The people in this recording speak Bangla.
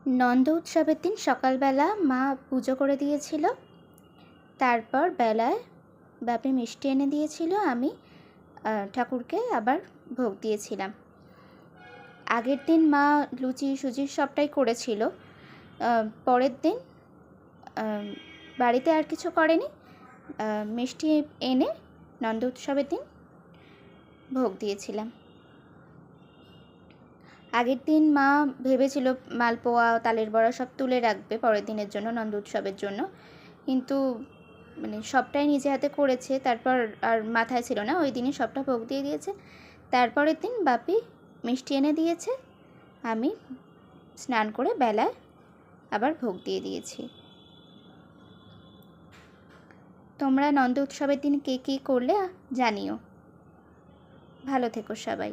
নন্দ উৎসবের দিন সকালবেলা মা পুজো করে দিয়েছিল। তারপর বেলায় বাপি মিষ্টি এনে দিয়েছিল, আমি ঠাকুরকে আবার ভোগ দিয়েছিলাম। আগের দিন মা লুচি সুজি সবটাই করেছিল। পরের দিন বাড়িতে আর কিছু করেনি, মিষ্টি এনে নন্দ উৎসবের দিন ভোগ দিয়েছিলাম। আগের দিন মা ভেবেছিল মালপোয়া তালের বড়া সব তুলে রাখবে পরের দিনের জন্য, নন্দ উৎসবের জন্য, কিন্তু সবটাই নিজে হাতে করেছে। তারপর আর মাথায় ছিল না, ওই দিনই সবটা ভোগ দিয়ে দিয়েছে। তারপরের দিন বাপি মিষ্টি এনে দিয়েছে, আমি স্নান করে বেলায় আবার ভোগ দিয়ে দিয়েছি। তোমরা নন্দ উৎসবের দিন কে কী করলে জানিও। ভালো থেকো সবাই।